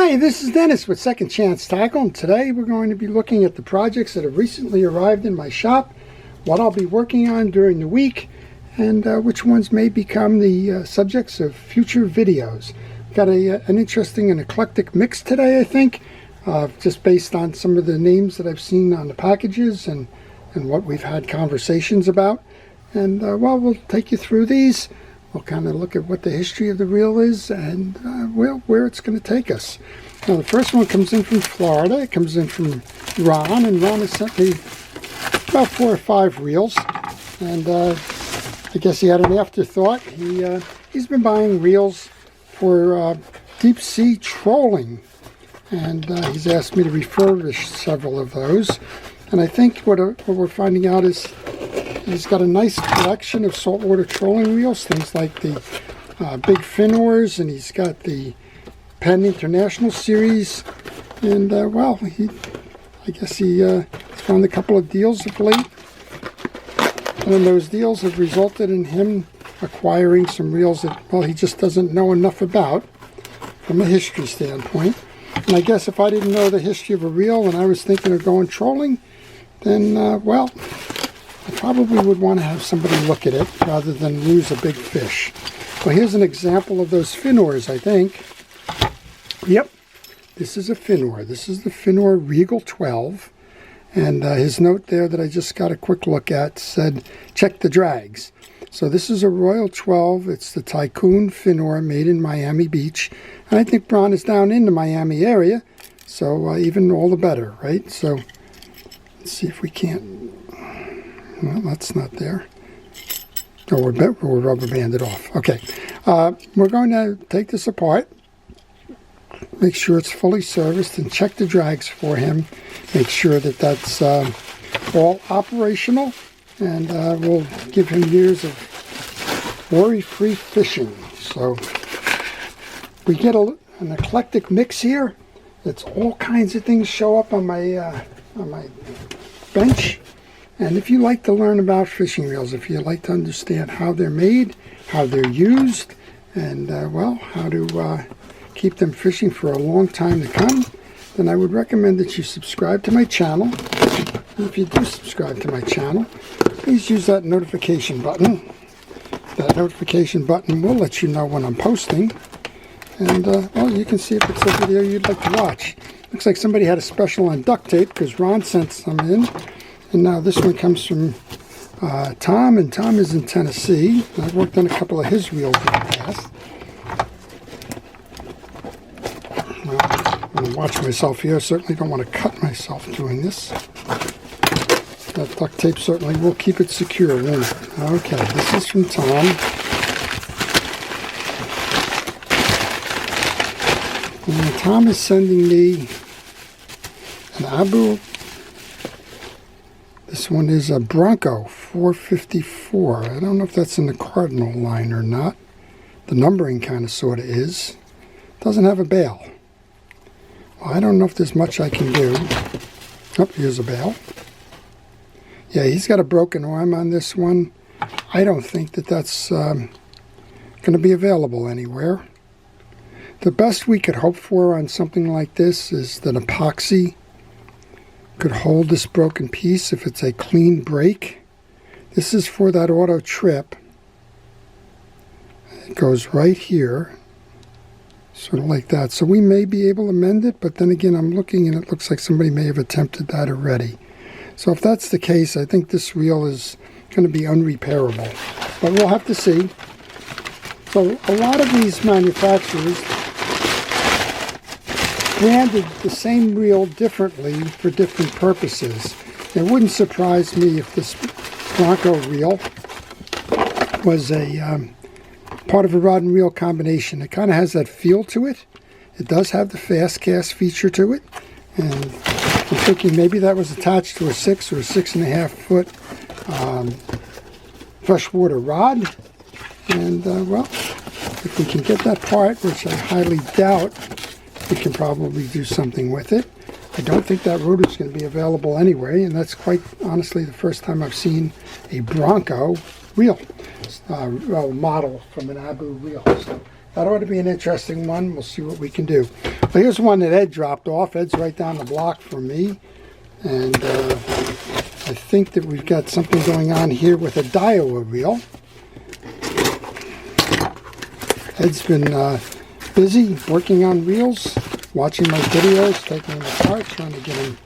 Hi, this is Dennis with Second Chance Tackle, and today we're going to be looking at the projects that have recently arrived in my shop, what I'll be working on during the week, and which ones may become the subjects of future videos. Got an interesting and eclectic mix today, I think, just based on some of the names that I've seen on the packages and what we've had conversations about. And well, we'll take you through these. We'll kind of look at what the history of the reel is and well, where it's going to take us. Now, the first one comes in from Florida. It comes in from Ron, and Ron has sent me about 4 or 5 reels. And I guess he had an afterthought. He's been buying reels for deep sea trolling, and he's asked me to refurbish several of those. And I think what we're finding out is he's got a nice collection of saltwater trolling reels, things like the big fin oars, and he's got the Penn International Series. And well, I guess he found a couple of deals of late, and then those deals have resulted in him acquiring some reels that, well, he just doesn't know enough about from a history standpoint. And I guess if I didn't know the history of a reel and I was thinking of going trolling, then well, I probably would want to have somebody look at it rather than lose a big fish. Well, here's an example of those fin oars, I think. Yep, this is a fin oar. This is the fin oar Regal 12. And his note there that I just got a quick look at said, check the drags. So this is a Royal 12. It's the Tycoon fin oar made in Miami Beach. And I think Ron is down in the Miami area, so even all the better, right? So let's see if we can't. Well, that's not there. Oh, we're rubber banded off. Okay, we're going to take this apart, make sure it's fully serviced, and check the drags for him. Make sure that that's all operational, and we'll give him years of worry-free fishing. So we get an eclectic mix here. It's all kinds of things show up on my bench. And if you like to learn about fishing reels, if you like to understand how they're made, how they're used, and well, how to keep them fishing for a long time to come, then I would recommend that you subscribe to my channel. And if you do subscribe to my channel, please use that notification button. That notification button will let you know when I'm posting. And well, you can see if it's a video you'd like to watch. Looks like somebody had a special on duct tape because Ron sent some in. And now this one comes from Tom, and Tom is in Tennessee. I've worked on a couple of his reels in the past. Well, I'm going to watch myself here. I certainly don't want to cut myself doing this. That duct tape certainly will keep it secure, won't it? Okay, this is from Tom. And Tom is sending me an Abu. This one is a Bronco 454. I don't know if that's in the cardinal line or not. The numbering kind of sort of is. Doesn't have a bail. Well, I don't know if there's much I can do. Oh, here's a bail. Yeah, he's got a broken arm on this one. I don't think that that's going to be available anywhere. The best we could hope for on something like this is that epoxy could hold this broken piece if it's a clean break. This is for that auto trip. It goes right here, sort of like that. So we may be able to mend it, but then again, I'm looking and it looks like somebody may have attempted that already. So if that's the case, I think this reel is going to be unrepairable, but we'll have to see. So a lot of these manufacturers branded the same reel differently for different purposes. It wouldn't surprise me if this Bronco reel was a part of a rod and reel combination. It kind of has that feel to it. It does have the fast cast feature to it, and I'm thinking maybe that was attached to a 6 or a 6.5 foot freshwater rod. And well, if we can get that part, which I highly doubt, we can probably do something with it. I don't think that rotor is going to be available anyway, and that's quite honestly the first time I've seen a Bronco reel model from an Abu reel. So that ought to be an interesting one. We'll see what we can do. But here's one that Ed dropped off. Ed's right down the block from me. And I think that we've got something going on here with a Daiwa reel. Ed's been busy working on reels, watching my videos, taking them apart, trying to get them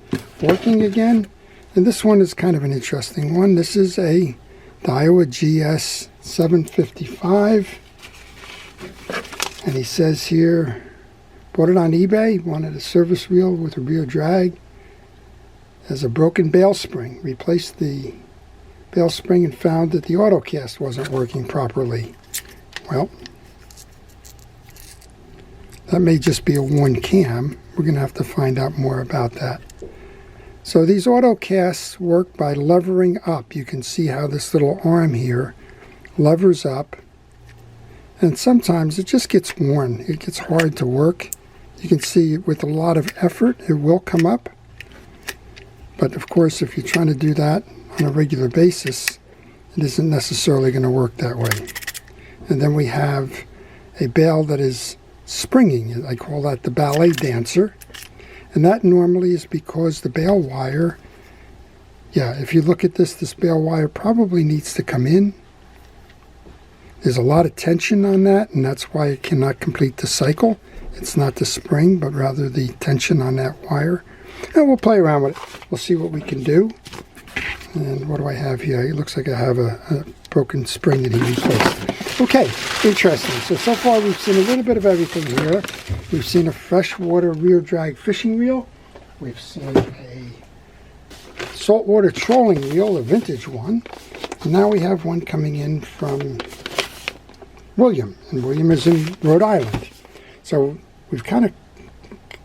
working again. And this one is kind of an interesting one. This is a Daiwa GS 755. And he says here, bought it on eBay, wanted a service reel with a rear drag. Has a broken bail spring. Replaced the bail spring and found that the autocast wasn't working properly. Well, that may just be a worn cam. We're going to have to find out more about that. So these autocasts work by levering up. You can see how this little arm here levers up. And sometimes it just gets worn. It gets hard to work. You can see with a lot of effort it will come up. But of course, if you're trying to do that on a regular basis, it isn't necessarily going to work that way. And then we have a bail that is springing. I call that the ballet dancer. And that normally is because the bail wire, if you look at this bail wire probably needs to come in. There's a lot of tension on that, and that's why it cannot complete the cycle. It's not the spring, but rather the tension on that wire. And we'll play around with it. We'll see what we can do. And what do I have here? It looks like I have a broken spring that he replaced. Okay, interesting. So far we've seen a little bit of everything here. We've seen a freshwater rear drag fishing reel. We've seen a saltwater trolling reel, a vintage one. And now we have one coming in from William. And William is in Rhode Island. So we've kind of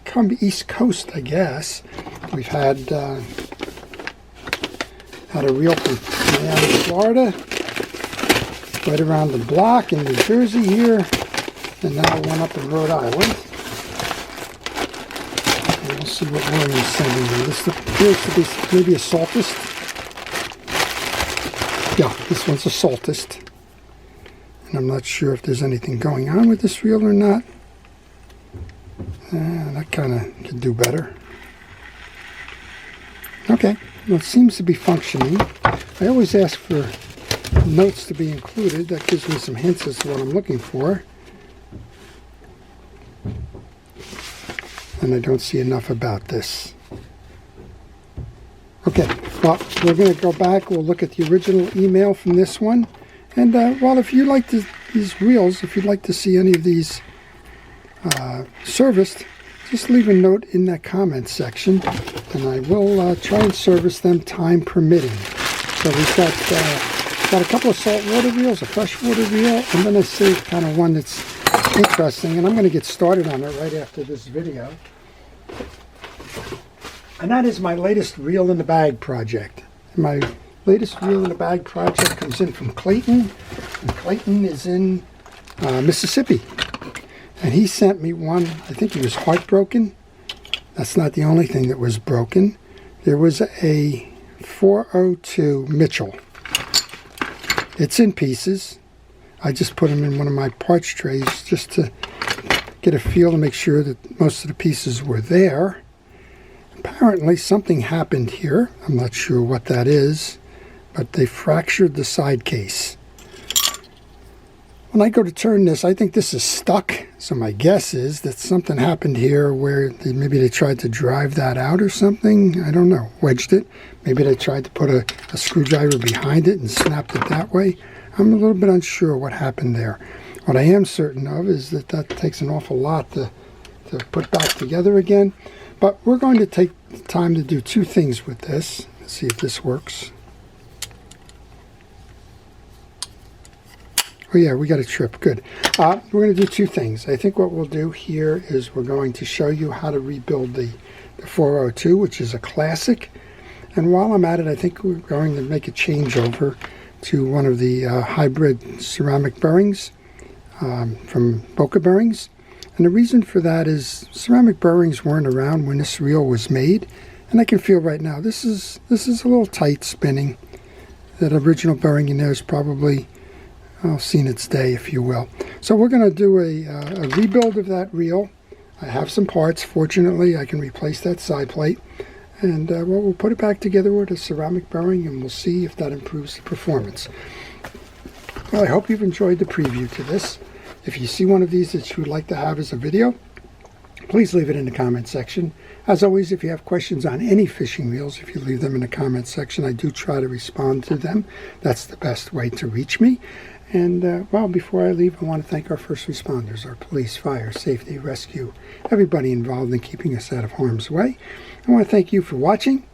come East Coast, I guess. We've had a reel from Miami, Florida, right around the block in New Jersey here, and now one up in Rhode Island. And we'll see what William's sending me. This appears to be maybe a saltist. Yeah, this one's a saltist. And I'm not sure if there's anything going on with this reel or not. That kind of could do better. Okay, well, it seems to be functioning. I always ask for notes to be included. That gives me some hints as to what I'm looking for. And I don't see enough about this. Okay, well, we're going to go back. We'll look at the original email from this one. And, well, if you like these reels, if you'd like to see any of these serviced, just leave a note in that comment section, and I will try and service them time permitting. So we've got a couple of saltwater reels, a freshwater reel, and then I saved kind of one that's interesting, and I'm going to get started on it right after this video. And that is my latest reel in the bag project. My latest reel in the bag project comes in from Clayton, and Clayton is in Mississippi. And he sent me one. I think he was heartbroken. That's not the only thing that was broken. There was a 402 Mitchell. It's in pieces. I just put them in one of my parts trays just to get a feel to make sure that most of the pieces were there. Apparently something happened here. I'm not sure what that is, but they fractured the side case. When I go to turn this, I think this is stuck. So my guess is that something happened here where maybe they tried to drive that out or something. I don't know. Wedged it. Maybe they tried to put a screwdriver behind it and snapped it that way. I'm a little bit unsure what happened there. What I am certain of is that takes an awful lot to put back together again. But we're going to take the time to do two things with this. Let's see if this works. Oh yeah, we got a trip. Good. We're going to do two things. I think what we'll do here is we're going to show you how to rebuild the 402, which is a classic. And while I'm at it, I think we're going to make a changeover to one of the hybrid ceramic bearings from Boca Bearings. And the reason for that is ceramic bearings weren't around when this reel was made. And I can feel right now, this is a little tight spinning. That original bearing in there is probably seen its day, if you will. So we're going to do a rebuild of that reel. I have some parts. Fortunately, I can replace that side plate. And we'll put it back together with a ceramic bearing, and we'll see if that improves the performance. Well, I hope you've enjoyed the preview to this. If you see one of these that you would like to have as a video, please leave it in the comment section. As always, if you have questions on any fishing reels, if you leave them in the comment section, I do try to respond to them. That's the best way to reach me. And, well, before I leave, I want to thank our first responders, our police, fire, safety, rescue, everybody involved in keeping us out of harm's way. I want to thank you for watching.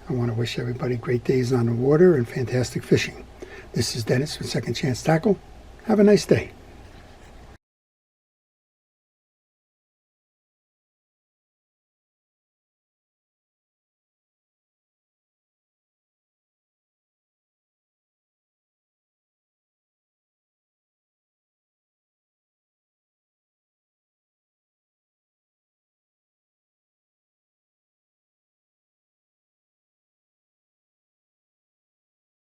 I want to wish everybody great days on the water and fantastic fishing. This is Dennis with Second Chance Tackle. Have a nice day.